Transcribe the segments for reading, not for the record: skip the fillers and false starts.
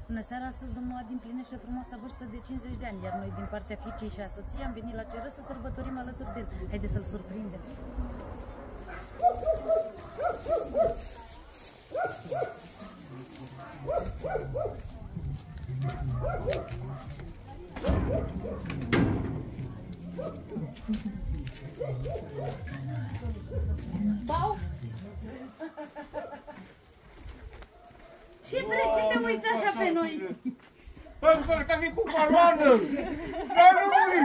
Bună seara, astăzi domnul Adi împlinește frumoasa vârstă de 50 de ani, iar noi din partea fiicei și a soției am venit la Cerăș să sărbătorim alături de el. Haideți să-l surprindem! Bau! Ce vrei? Ce te uiți așa pe noi? Pentru că vii cu coloană! Dar nu muri!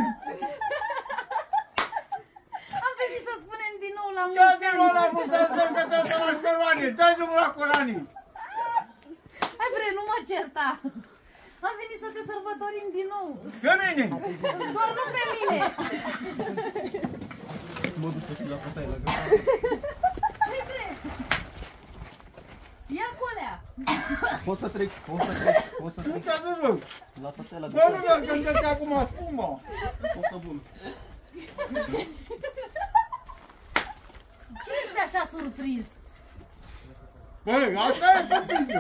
Am venit să spunem din nou la mulți Ce-a ani! din nou la mulți ani să-mi gătesc să lași coloane? Dai drumul la coloane! Hai bre, nu mă certa! Am venit să te sărbătorim din nou! Pe mine! Doar nu pe mine! Mă duc și la fătai la gata. Hai bre! Ia colea! Pot să trec. Nu te aduci, bă! La fătai la Bă, nu gata. mă gândesc acum spumă! O să bun. Ce ești așa surprins? Băi, asta e surpriză!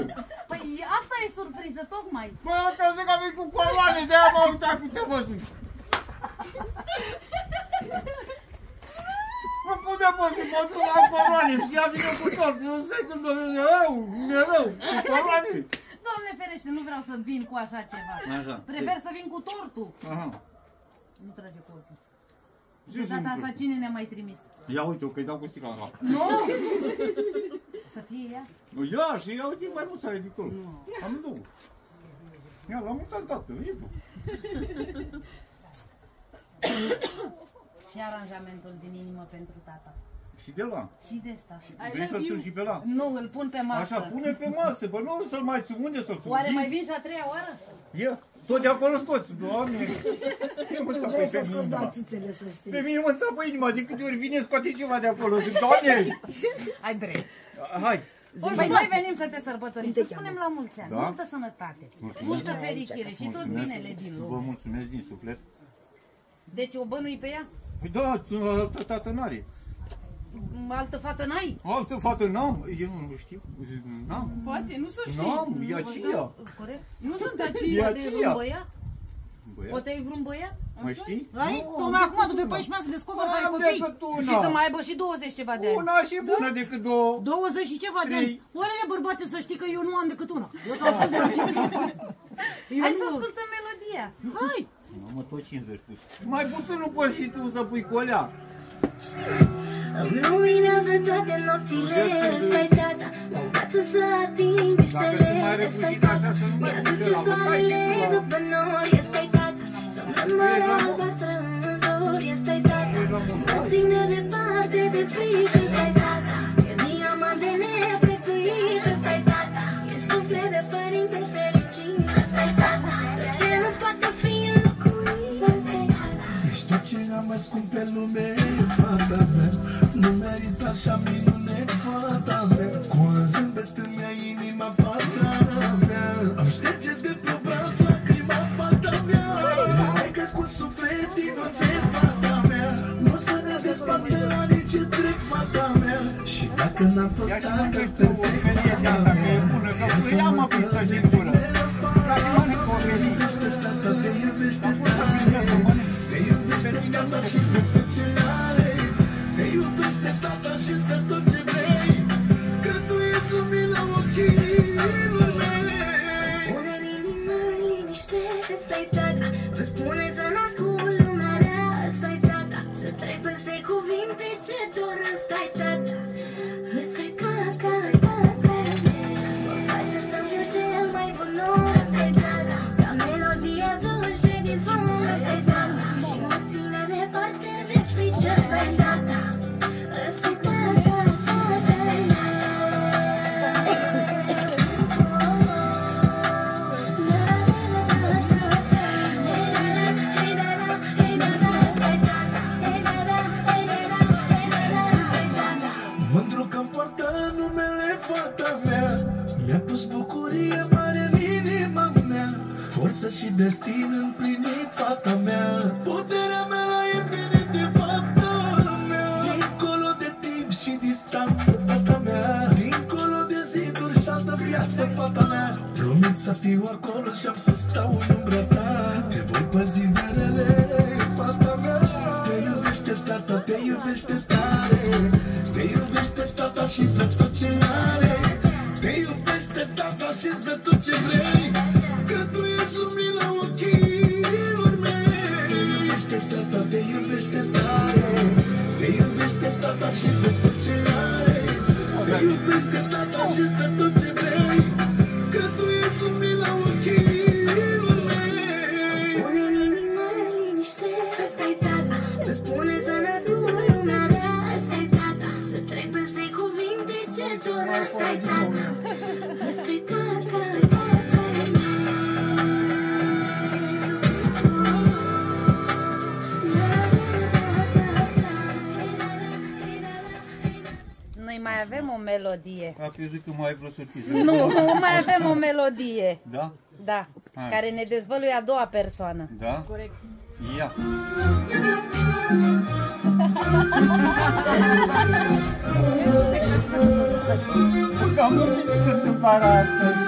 Păi asta e surpriză, tocmai! Băi, eu te zic că vii cu coloane, de-aia m-am uitat cu te văzut! Nu pune poți mă duc la coloane și ea vine cu tot! Eu zic când o vine rău, mereu, cu coloane! Doamne ferește, nu vreau să vin cu așa ceva. Așa. Prefer să vin cu tortul. Aha. Nu trage colțul. Ce De data sunt? asta cine ne-a mai trimis? Ia uite-o că-i dau cu sticla în cap. Nu! Să fie ea? Ia și ia uite mai mult să ridică. Am două. Ia, la mulți ani, tată, e tu. Și aranjamentul din inimă pentru tata. Și de la. Și de asta. Vrei să-l țin și pe la? Nu, îl pun pe masă. Așa, pune pe masă, bă, nu să-l mai țin. Unde să-l țin? Oare mai vin și a treia oară? Ia, tot de acolo scoți. Doamne, ce mă țapă Vrei pe să scoți doar inima? țâțele, să știi. Pe mine mă țapă inima, de câte ori vine scoate ceva de acolo. Zic, Doamne, Ai bre. hai. Păi noi venim să te sărbătorim, Cum să te spunem la mulți ani. Da? Multă sănătate, multă fericire și tot binele din Vă lume. mulțumesc din suflet. Deci o bănui pe ea? Păi da, altă tată n-are. Altă fată n-ai? Altă fată n-am, eu nu știu, n-am. Poate, nu să știi. N-am, e aceea. Corect? Nu sunt E acei. Poate ai vreun aceea. băiat? Băiat, Poate ai vreun băiat? mai știi? Ai? Tocmai acum, după 14 ani, să descoperă că ai Am copii. decât Și să una. mai aibă și 20 ceva de ani. Una și bună decât două. 20 și ceva de Trei. ani. Orele bărbate, să știi că eu nu am decât una. Eu te ascult de ce. Hai să ascultăm melodia. Hai! Mamă, tot 50 pus. Mai puțin nu poți și tu să pui colea. Îmi luminează toate nopțile, ăsta-i tata, mă învață să ating Dacă visele, sunt mai ăsta-i răgușit tata, așa să nu mai pui de mi-aduce la bătai și soarele tu la... după nori, ăsta-i tata, să-mi mare albastră în zori, ăsta-i tata, mă ține departe de frică, ăsta-i tata, e diamant de neprețuit, ăsta-i tata, e suflet de părinte fericit, ăsta-i tata, ce nu poate fi înlocuit, ăsta-i tata. Ești tot ce am mai scump pe lume, fata mea. Nu merită așa minune, fata mea. Cu un zâmbet îmi ia inima, fata mea. Am șterge de pe obraz lacrima, fata mea. Hai că cu suflet inocent, fata mea. Nu o să ne despartă anii ce trec, fata mea. Și dacă n-am fost Ia și tata mănânci tu o felie de asta, că e bună, că cu ea mă pisă și în gură. Ca și mănânc o felie. iubește tata, te iubește Dar cum să filmez să tare. mănânc? Te iubește tata și tot ce are. Te iubește tata și stă tot ce vrei. Că tu ești lumina ochilor mei. Pune în inimă liniște, ăsta-i tata, îți spune să n-ascult lumea rea, ăsta-i tata, să trec peste cuvinte ce dor, ăsta-i tata, ăsta-i tata, mă face să-mi fiu cel mai bun om, ăsta-i tata, ca melodia dulce din somn, ăsta-i tata, și mă ține departe de frică, ăsta-i tata, ăsta-i tata, Mândru că-mi poartă numele fata mea. Mi-a pus bucurie mare în inima mea. Forță și destin împlinit, fata mea. Puterea mea la infinite, fata mea. Dincolo de timp și distanță, fata mea. Dincolo de ziduri și altă viață, fata mea. promit să fiu acolo și am să stau în umbra ta. Te voi păzi de rele, fata mea. Te iubește tata, te iubește tare. Te iubește tata și-ți dă tot ce are. Te iubește tata și-ți dă tot ce vrei. Că tu ești lumina ochilor mei. Te iubește tata, te iubește tare. Te iubește tata și-ți dă tot ce are. Te iubește tata și-ți dă tot ce vrei. Că tu ești lumina ochilor mei. Pune în inimă liniște, ăsta-i tata. Îți spune să nasc cu lumea rea, ăsta-i tata. Să trec peste cuvinte ce dor, ăsta-i tata. Ăsta-i tata. Noi mai avem o melodie. A crezut că mai ai vreo surpriză. Nu, mai avem o melodie. Da? Da, Hai. care ne dezvăluie a doua persoană. Da? Corect. Ia. Cam multe mi se întâmplă astăzi.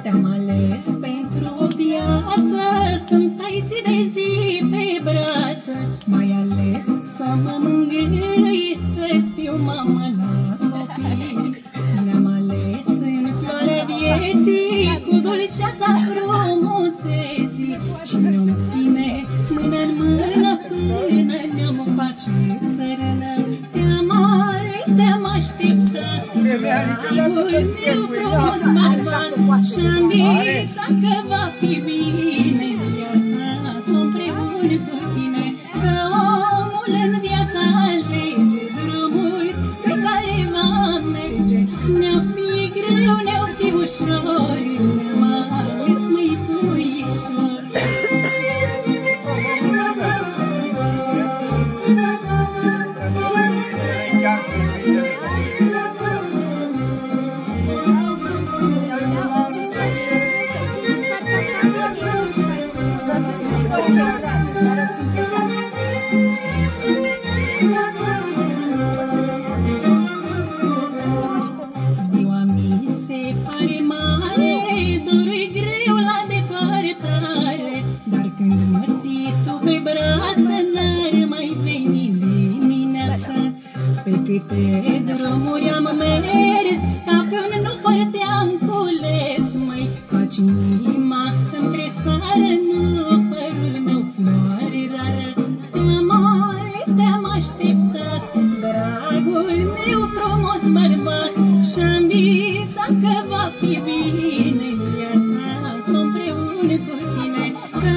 Te-am ales pentru o viață, să-mi stai zi de zi pe brață. Mai ales să mă mângâi, să-ți fiu mamă la copii. Ne-am ales în floarea vieții, cu dulceața frumuseții. Și ne-om ține mână-n mână până ne-om face țărână. Te-am ales, te-am așteptat, dragul meu frumos bărbat. Și-am visat că va fi bine viața, s-o împreună cu tine. Că omul în viața alege drumul pe care va merge. Ne-o fi greu, ne-o fi ușor, ne-am ales măicuișor. Ziua mi se pare mare, dorul-i greu la depărtare. Dar când mă ții tu pe brață, n-ar mai veni dimineața. Pe câte drumuri am mers, ca pe un nufăr te-am cules. Măi, faci inima să-mi tresară, nufărul meu floare rară. Te-am ales, te-am așteptat, dragul meu frumos bărbat. Și-am visat că va fi bine viața, s-o împreună cu tine. Că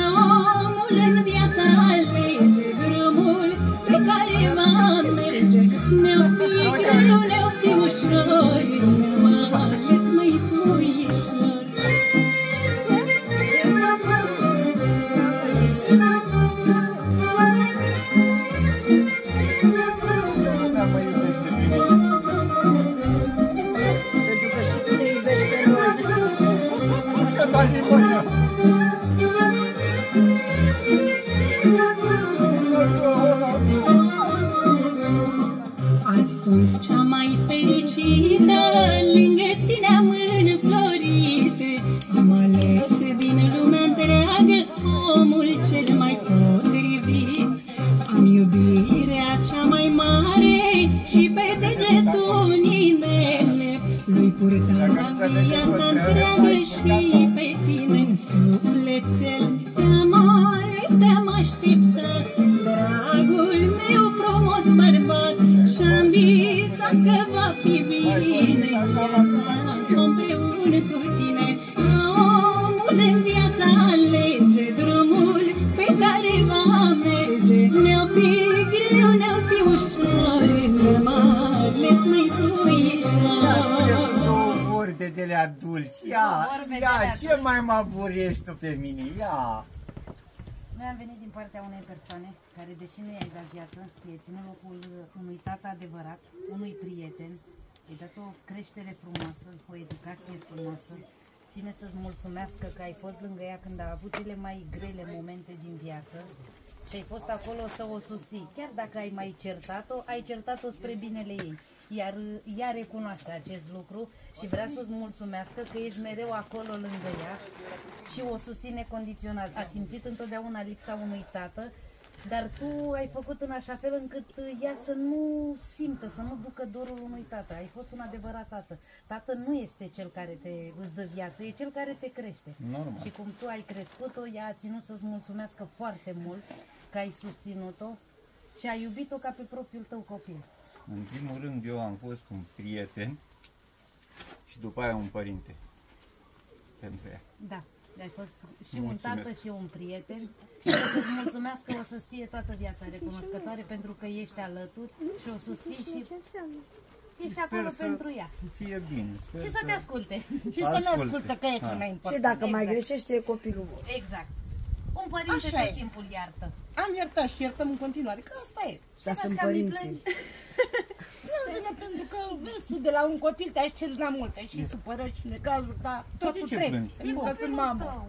omul în viața alege drumul pe care va merge. Ne-o fi greu, ne-o fi ușor, ne-am ales măicuișor. Lumea mă iubește pe mine. Pentru că și tu ne iubești pe noi. Ce dai din mână? Azi sunt cea mai fericită, lângă tine am înflorit. Am ales din lumea întreagă omul cel mai potrivit. Am iubirea cea mai mare și pe degetul inele lui purta viața întreagă și pe tine în sufletel. Te-am ales, te-am așteptat, dragul meu frumos bărbat. Și-am visat că va fi bine viața, s-o împreună cu tine. Omul în viața alege drumul pe care va merge. Ne-o fi greu, ne-o fi ușor, ne-am ales măicuișor. Două vorbe de la dulci. Ia, ce mai mă aburești tu pe mine? Ia. Noi am venit din partea unei persoane care, deși nu i-ai dat viață, i-ai ținut locul unui tată adevărat, unui prieten, i-ai dat o creștere frumoasă, o educație frumoasă, ține să-ți mulțumească că ai fost lângă ea când a avut cele mai grele momente din viață și ai fost acolo să o susții. Chiar dacă ai mai certat-o, ai certat-o spre binele ei. Iar ea recunoaște acest lucru și vrea să-ți mulțumească că ești mereu acolo lângă ea și o susține condiționat. A simțit întotdeauna lipsa unui tată, dar tu ai făcut în așa fel încât ea să nu simtă, să nu ducă dorul unui tată. Ai fost un adevărat tată. Tată nu este cel care îți dă viață, e cel care te crește. Normal. Și cum tu ai crescut-o, ea a ținut să-ți mulțumească foarte mult că ai susținut-o și ai iubit-o ca pe propriul tău copil. În primul rând, eu am fost un prieten și după aia un părinte pentru ea. Da, ai fost și Mulțumesc. un tată și un prieten. Și o să-ți mulțumească, o să-ți fie toată viața recunoscătoare pentru că ești alături și o susții și ești acolo pentru ea. Fie bine. Sper Și să te asculte. Și să ne Asculte. ascultă, că e cel mai Și important. dacă mai Exact. greșește, e copilul vostru. Exact. Un părinte Așa tot e. timpul iartă. Am iertat și iertăm în continuare, că asta e. Dar sunt Cam îi părinții. Plânge-ne pentru că vezi tu de la un copil te aștepți la multe și supărări și necazuri, dar totul ce trebuie. plângi? Pentru că sunt mamă. Tău.